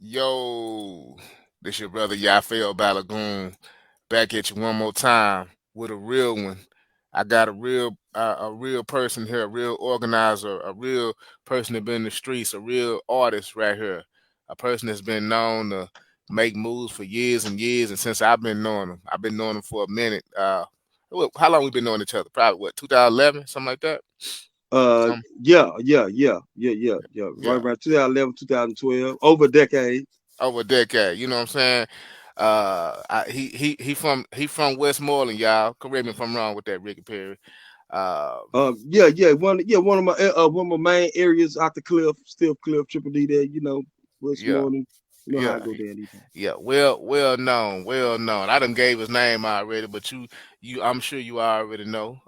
Yo, this your brother Yafeuh Balogun back at you one more time with a real one. I got a real person here, a real organizer, a real person that been in the streets, a real artist right here, a person that's been known to make moves for years and years. And since I've been knowing him for a minute. How long we been knowing each other? Probably what 2011, something like that. Some Yeah. Right yeah. around 2011, 2012, over a decade. Over a decade. You know what I'm saying? He from Westmoreland, y'all. Correct me if I'm wrong with that, Ricky Perry. Uh, One of my main areas out the cliff, still cliff, Triple D there, West yeah, Morning. You know how I yeah, go down these times. yeah. Well known, well known. I done gave his name already, but I'm sure you already know.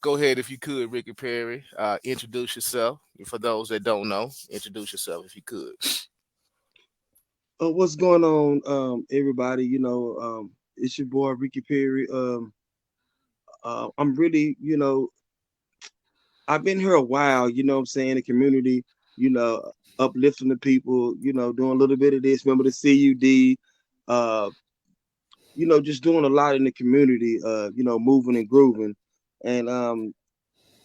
Go ahead if you could, Ricky Perry. Introduce yourself for those that don't know. Introduce yourself if you could. What's going on, everybody? It's your boy Ricky Perry. I'm really, I've been here a while, what I'm saying, the community, you know, uplifting the people, doing a little bit of this. Remember the CUD, uh, just doing a lot in the community, moving and grooving. And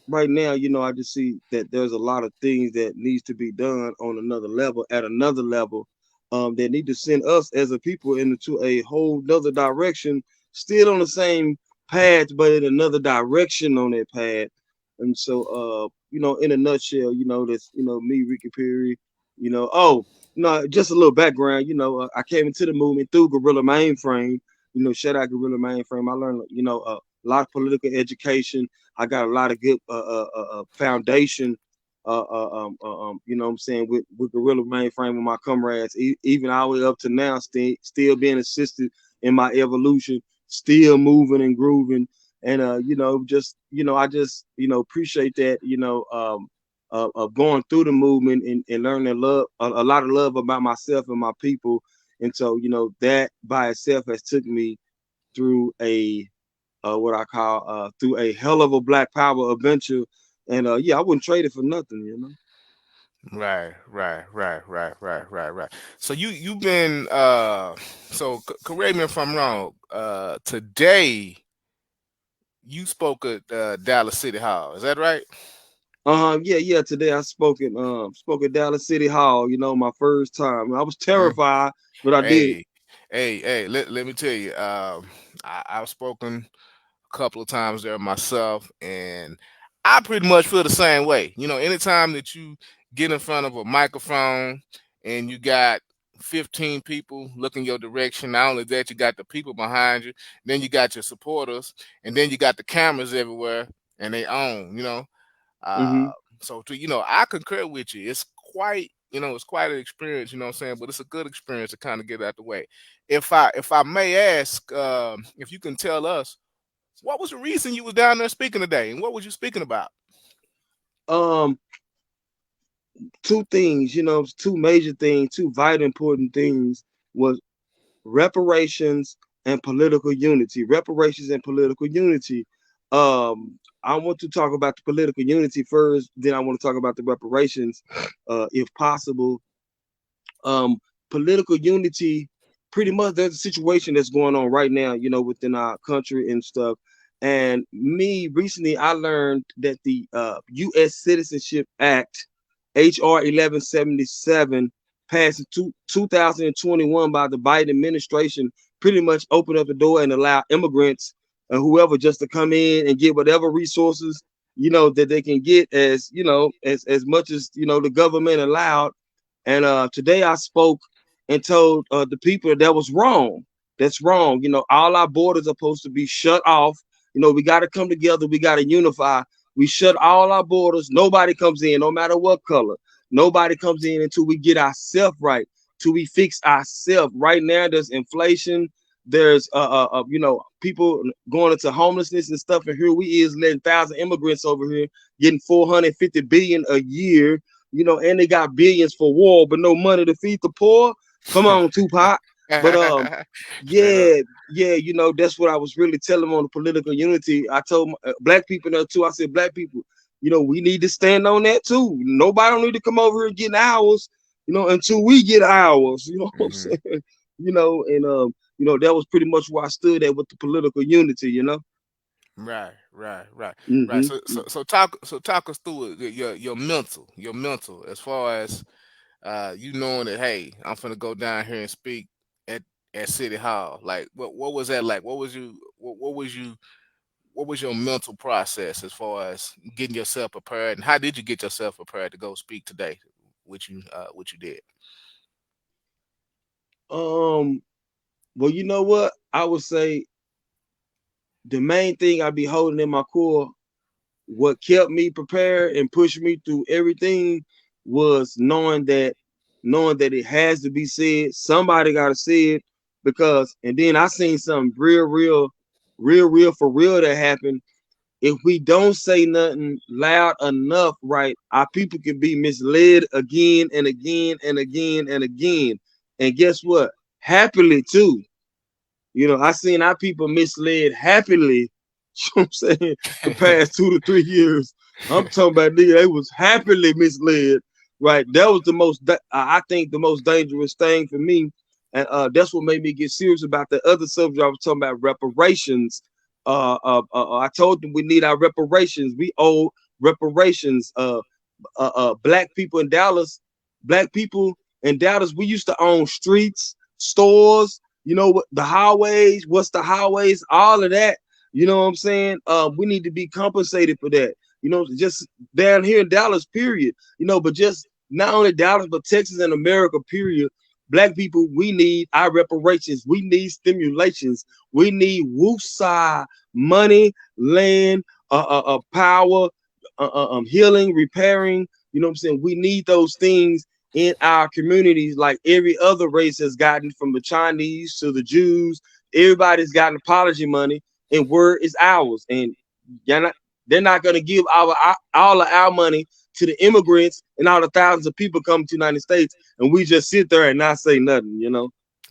right now, I just see that there's a lot of things that needs to be done on another level, at another level, that need to send us as a people into a whole nother direction, still on the same path, but in another direction on that path. And so, in a nutshell, that's, me, Ricky Perry, no, just a little background, I came into the movement through Gorilla Mainframe, shout out Gorilla Mainframe. I learned, a lot of political education. I got a lot of good foundation, what I'm saying, with Gorilla Mainframe with my comrades, even all the way up to now, still being assisted in my evolution, still moving and grooving. And, I just, appreciate that, of going through the movement and learning love, a lot of love about myself and my people. And so, that by itself has took me through what I call through a hell of a Black Power adventure. And I wouldn't trade it for nothing. Right. So you've been correct me if I'm wrong. Today you spoke at Dallas City Hall. Is that right? Yeah. Today I spoke at Dallas City Hall. My first time. I was Mm. terrified, but I did it. Hey, hey. Let me tell you. I've spoken a couple of times there myself, and I pretty much feel the same way. Anytime that you get in front of a microphone and you got 15 people looking your direction, not only that, you got the people behind you, then you got your supporters, and then you got the cameras everywhere, and they own. Uh, Hmm. I concur with you. It's quite an experience. You know what I'm saying, but it's a good experience to kind of get out the way. If I may ask, if you can tell us what was the reason you was down there speaking today, and what was you speaking about? Um, Two things, two major things, two vital important things was reparations and political unity. Reparations and political unity. I want to talk about the political unity first, then I want to talk about the reparations, if possible. Um, Political unity, pretty much there's a situation that's going on right now, within our country and stuff. And me recently, I learned that the U.S. Citizenship Act, HR 1177, passed in 2021 by the Biden administration, pretty much opened up the door and allow immigrants and whoever just to come in and get whatever resources, that they can get, as as much as the government allowed. And today I spoke and told the people that was wrong. That's wrong. All our borders are supposed to be shut off. We got to come together. We got to unify. We shut all our borders. Nobody comes in, no matter what color. Nobody comes in until we get ourselves right, till we fix ourselves. Right now, there's inflation. There's people going into homelessness and stuff, and here we is letting thousand immigrants over here getting 450 billion a year, and they got billions for war, but no money to feed the poor. Come on, Tupac. But Straight up. that's what I was really telling them on the political unity. I told black people there too. I said, black people, we need to stand on that too. Nobody don't need to come over here getting ours. until we get ours. You know what I'm Hmm. saying? That was pretty much where I stood at with the political unity. Right, right, right, right. hmm So talk us through it, your mental, as far as you knowing that, hey, I'm finna go down here and speak at at City Hall. Like, what was that like? What was your mental process as far as getting yourself prepared, and how did you get yourself prepared to go speak today, which you did? Um, well, you know what? I would say the main thing I be holding in my core, what kept me prepared and pushed me through everything, was knowing that it has to be said. Somebody gotta say it, because and then I seen something real for real that happened. If we don't say nothing loud enough, right, our people can be misled again and again and again and again. And guess what? Happily too. I seen our people misled happily. You know what I'm saying? The past 2 to 3 years. I'm talking about, nigga, they was happily misled. Right. That was I think the most dangerous thing for me. And that's what made me get serious about the other subject I was talking about, reparations. I told them we need our reparations. We owe reparations. Black people in Dallas, we used to own streets, stores, what the highways, what's the highways, all of that. You know what I'm saying? We need to be compensated for that. Just down here in Dallas, period. But just not only Dallas, but Texas and America, period. Black people, we need our reparations. We need stimulations. We need woosah money, land, power, healing, repairing. You know what I'm saying? We need those things in our communities, like every other race has gotten, from the Chinese to the Jews. Everybody's gotten apology money, and word is ours. And they're not going to give all of our money to the immigrants and all the thousands of people coming to the United States, and we just sit there and not say nothing.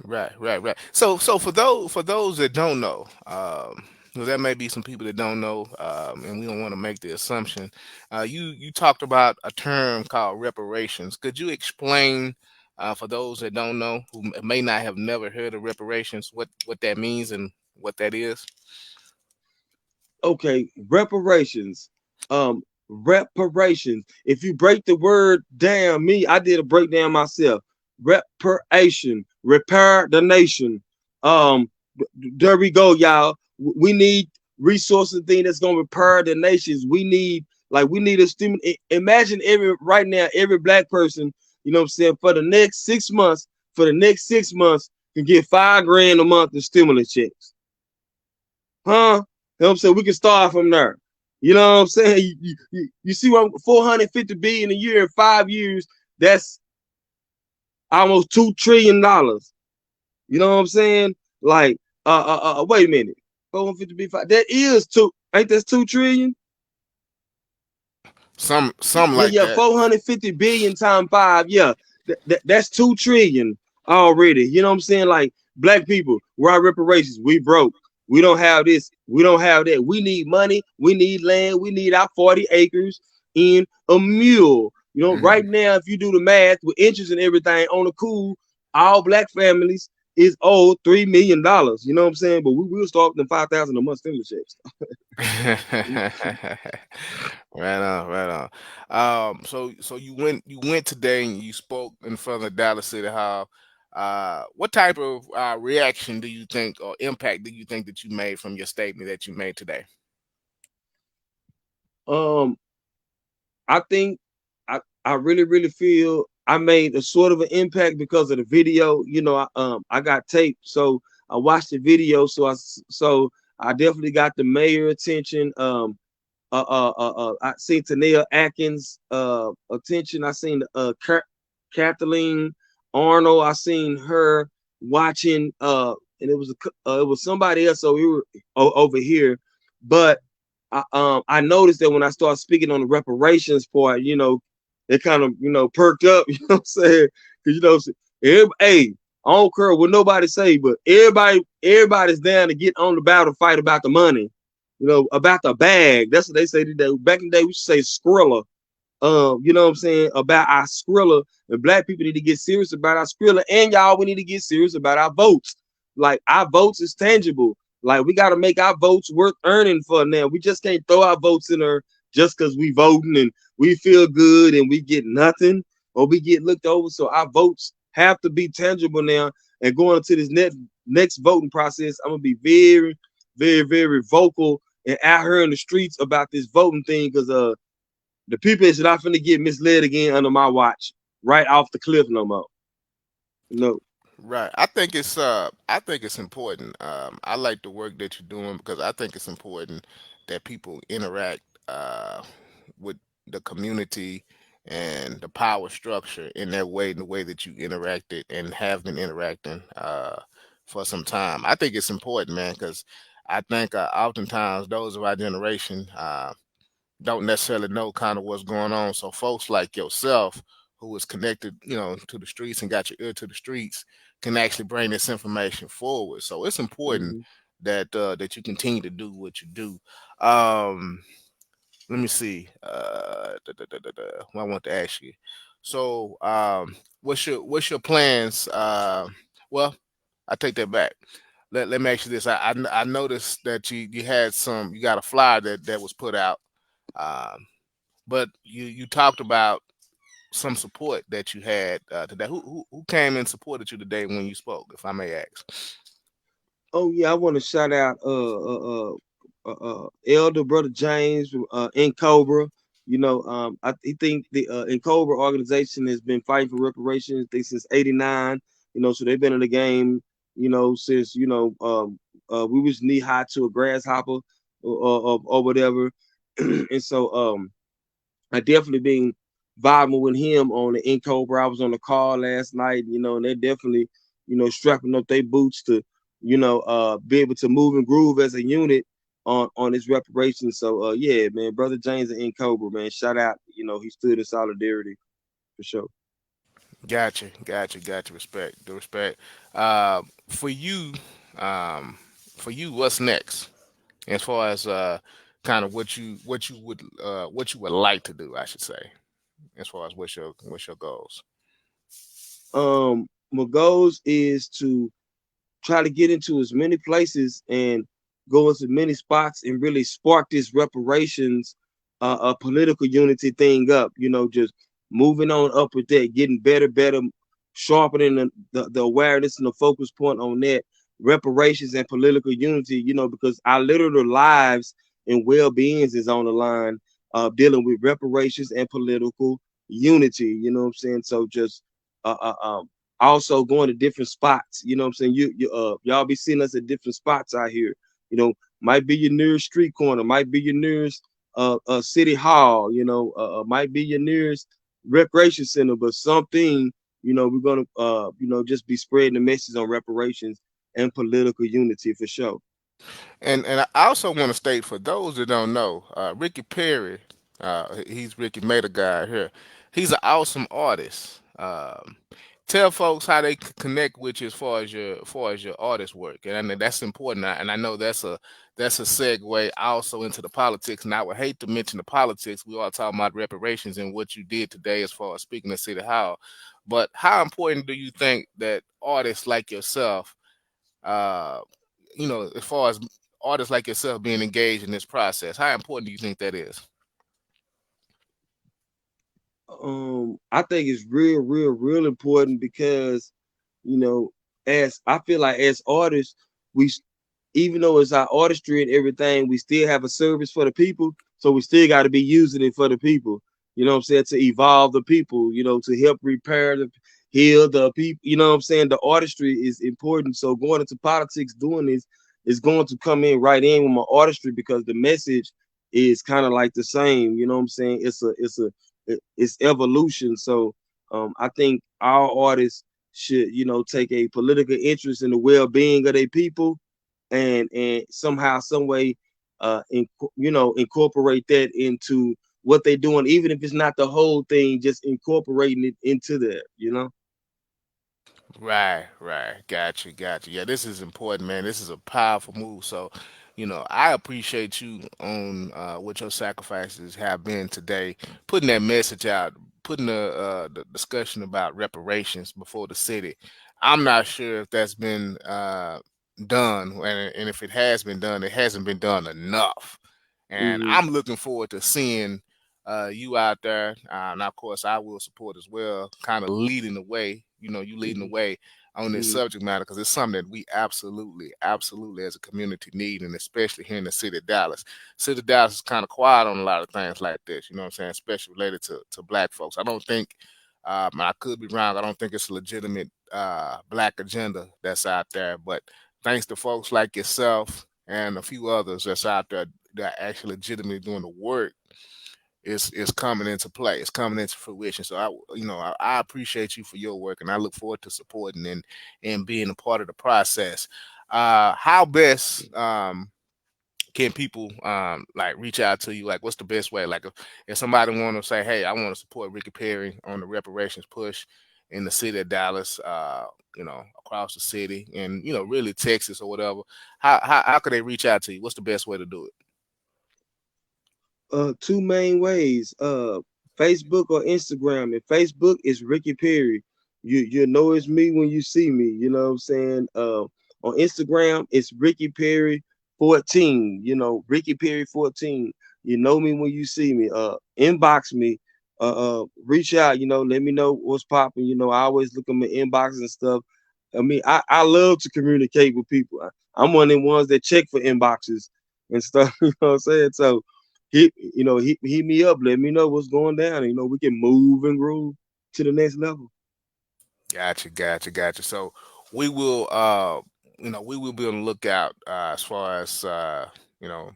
Right, right, right. So for those that don't know, 'cause there may be some people that don't know, and we don't want to make the assumption. You talked about a term called reparations. Could you explain, for those that don't know, who may not have never heard of reparations, what that means and what that is? Okay, reparations. Reparations. If you break the word down, I did a breakdown myself. Reparation, repair the nation. Um, there we go, y'all. We need resources and things that's gonna repair the nations. We need a stimulus. Imagine right now, every black person, you know what I'm saying, for the next 6 months, can get 5 grand a month in stimulus checks. Huh? You know what I'm saying? We can start from there. You know what I'm saying? You see what 450 billion a year in 5 years, that's almost $2 trillion. You know what I'm saying? Like, wait a minute. 450 billion, that is two, ain't that 2 trillion? Some Yeah, like yeah, that. 450 billion times five. Yeah, that's 2 trillion already. You know what I'm saying? Like, black people, we're our reparations. We broke. We don't have this. We don't have that. We need money. We need land. We need our 40 acres in a mule. Right Hmm. now, if you do the math with interest and everything on the cool, all black families is owed $3 million. You know what I'm saying? But we will start with them 5,000 a month stimulus checks. Right on, right on. So you went today and you spoke in front of the Dallas City Hall. What type of reaction do you think, or impact do you think, that you made from your statement that you made today? Um, I think I really, really feel I made a sort of an impact because of the video. I got taped, so I watched the video. So I definitely got the mayor attention. I seen Tanea Atkins attention. I seen Kathleen Arnold. I seen her watching, and it was somebody else. So we were over here, but I noticed that when I started speaking on the reparations part, it kind of perked up. You know what I'm saying? Because hey, I don't care what nobody say, but everybody's down to get on the battle, fight about the money, about the bag. That's what they say today. Back in the day, we used to say Skrilla. you know what I'm saying, about our Skrilla. And black people need to get serious about our Skrilla. And y'all, we need to get serious about our votes. Like our votes is tangible. Like we got to make our votes worth earning for now. We just can't throw our votes in there just because we voting and we feel good and we get nothing or we get looked over. So our votes have to be tangible now. And going into this next voting process, I'm gonna be very, very, very vocal and out here in the streets about this voting thing because the people is not finna get misled again under my watch, right off the cliff no more. No. Right. I think it's important. I like the work that you're doing because I think it's important that people interact with the community and the power structure in that way, in the way that you interacted and have been interacting for some time. I think it's important, man, because I think oftentimes those of our generation don't necessarily know kind of what's going on. So folks like yourself, who is connected, to the streets and got your ear to the streets, can actually bring this information forward. So it's important Mm-hmm. that you continue to do what you do. Um, Let me see. What I want to ask you. So, what's your plans? Well, I take that back. Let me ask you this. I noticed that you got a flyer that was put out, um, but you talked about some support that you had today. Who came and supported you today when you spoke, if I may ask? Oh yeah, I want to shout out Elder Brother James in Cobra. You know, he think the in Cobra organization has been fighting for reparations I think since '89. You know, so they've been in the game. You know, since we was knee high to a grasshopper or whatever, and so I definitely been vibing with him on the In Cobra. I was on the call last night, and they definitely, strapping up their boots to, be able to move and groove as a unit on this reparation. So yeah, man, brother James and In Cobra, man, shout out. He stood in solidarity for sure. Gotcha. Respect, the respect. Uh, for you, um, what's next as far as kind of what you would like to do, I should say, as far as what's your goals. My goals is to try to get into as many places and go into many spots and really spark this reparations, political unity thing up. Just moving on up with that, getting better, sharpening the awareness and the focus point on that reparations and political unity. Because our literal lives and well beings is on the line, dealing with reparations and political unity. You know what I'm saying? So just uh, uh, um, also going to different spots. You know what I'm saying? Y'all be seeing us at different spots out here. Might be your nearest street corner, might be your nearest city hall, might be your nearest recreation center, but something, we're gonna just be spreading the message on reparations and political unity for sure. And I also want to state for those that don't know, Ricky Perry, he's Ricky Made a guy here. He's an awesome artist. Tell folks how they connect with you as far as your artist work, and I mean, that's important. And I know that's a segue also into the politics. And I would hate to mention the politics. We are talking about reparations and what you did today as far as speaking at City Hall. But how important do you think that artists like yourself, uh, as far as artists like yourself being engaged in this process, how important do you think that is? I think it's real important because you know, as I feel like as artists, we even though it's our artistry and everything, we still have a service for the people. So we still got to be using it for the people. You know what I'm saying? To evolve the people, to help repair heal the people. You know what I'm saying? The artistry is important. So going into politics doing this is going to come in right in with my artistry because the message is kind of like the same. You know what I'm saying? It's evolution. So I think our artists should, take a political interest in the well-being of their people and somehow, some way, incorporate that into what they're doing, even if it's not the whole thing, just incorporating it into that. Right. Got you. Yeah, this is important, man. This is a powerful move. So, I appreciate you on what your sacrifices have been today, putting that message out, putting the discussion about reparations before the city. I'm not sure if that's been done, and if it has been done, it hasn't been done enough. And Hmm. I'm looking forward to seeing you out there. And of course, I will support as well, kind of leading the way. You leading the Hmm. way on this Hmm. subject matter because it's something that we absolutely, absolutely as a community need, and especially here in the city of Dallas. City of Dallas is kind of quiet on a lot of things like this. You know what I'm saying? Especially related to black folks. I don't think. I could be wrong. I don't think it's a legitimate black agenda that's out there, but thanks to folks like yourself and a few others that's out there that are actually legitimately doing the work is coming into play. It's coming into fruition. So I appreciate you for your work, and I look forward to supporting and being a part of the process. How best can people like reach out to you? Like, what's the best way? Like, if somebody want to say, "Hey, I want to support Ricky Perry on the reparations push in the city of Dallas," across the city, and really Texas or whatever. How could they reach out to you? What's the best way to do it? Two main ways. Facebook or Instagram. And Facebook is Ricky Perry. You know it's me when you see me. You know what I'm saying? On Instagram, it's Ricky Perry 14. Ricky Perry 14. You know me when you see me. Inbox me. Reach out. Let me know what's popping. I always look at my inbox and stuff. I mean, I love to communicate with people. I'm one of the ones that check for inboxes and stuff. You know what I'm saying? So hit me up, let me know what's going down. We can move and groove to the next level. Gotcha, gotcha, gotcha. So we will, we will be on the lookout as far as you know,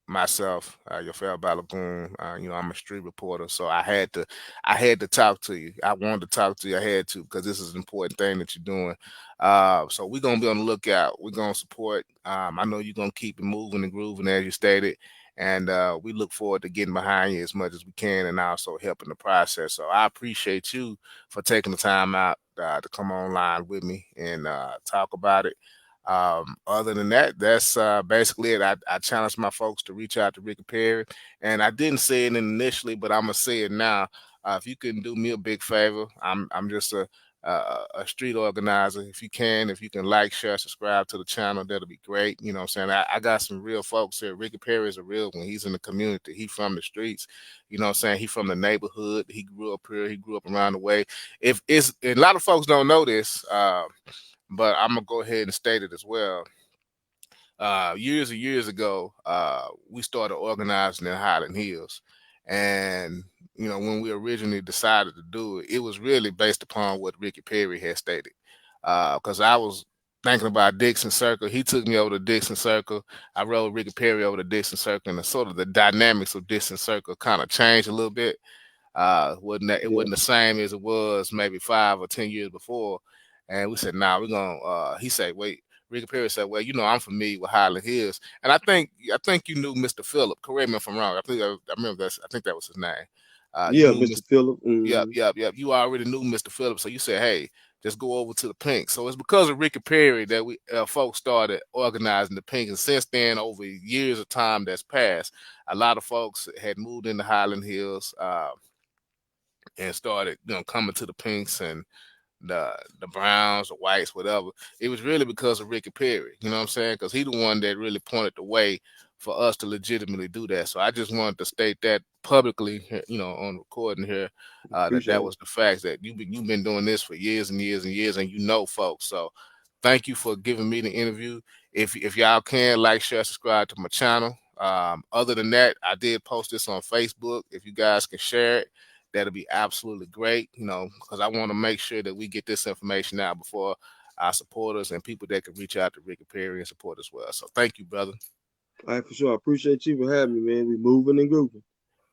myself, Yafeuh Balogun. I'm a street reporter, so I had to talk to you. I wanted to talk to you. I had to because this is an important thing that you're doing. So we're gonna be on the lookout. We're gonna support. I know you're gonna keep it moving and grooving as you stated. And we look forward to getting behind you as much as we can and also helping the process. So I appreciate you for taking the time out to come online with me and talk about it. Other than that, that's basically it. I challenged my folks to reach out to Ricky Perry, and I didn't say it initially, but I'm gonna say it now. If you can do me a big favor, I'm just a street organizer. If you can like, share, subscribe to the channel, that'll be great. You know what I'm saying? I got some real folks here. Ricky Perry is a real one. He's in the community. He from the streets. You know what I'm saying? He from the neighborhood. He grew up here. He grew up around the way. If it's A lot of folks don't know this, but I'm gonna go ahead and state it as well. Years and years ago, we started organizing in Highland Hills, and when we originally decided to do it, it was really based upon what Ricky Perry had stated. Because I was thinking about Dixon Circle, he took me over to Dixon Circle. I rode Ricky Perry over to Dixon Circle, and sort of the dynamics of Dixon Circle kind of changed a little bit. It Yeah, wasn't the same as it was maybe 5 or 10 years before. And we said, nah, we're gonna he said, wait, Ricky Perry said, well, I'm familiar with Highland Hills. And I think you knew Mr. Phillip. Correct me if I'm wrong. I remember I think that was his name. You yeah, knew Mr. Mr. Phillip. Yep, Hmm. yep, yep. You already knew Mr. Phillips, so you said, "Hey, just go over to the Pink." So it's because of Ricky Perry that we folks started organizing the Pink, and since then, over years of time that's passed, a lot of folks had moved into Highland Hills and started, coming to the Pinks and the Browns, the Whites, whatever. It was really because of Ricky Perry. You know what I'm saying? Because he the one that really pointed the way for us to legitimately do that. So I just wanted to state that publicly, on recording here, that Appreciate it. was the facts that you've been doing this for years and years and years, and folks. So thank you for giving me the interview. If y'all can like, share, subscribe to my channel. Other than that, I did post this on Facebook. If you guys can share it, that'll be absolutely great. Because I want to make sure that we get this information out before our supporters and people that can reach out to Ricky Perry and support as well. So thank you, brother. All right, for sure. I appreciate you for having me, man. We moving and grooving.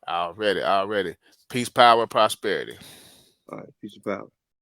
Already. Peace, power, prosperity. All right, peace and power.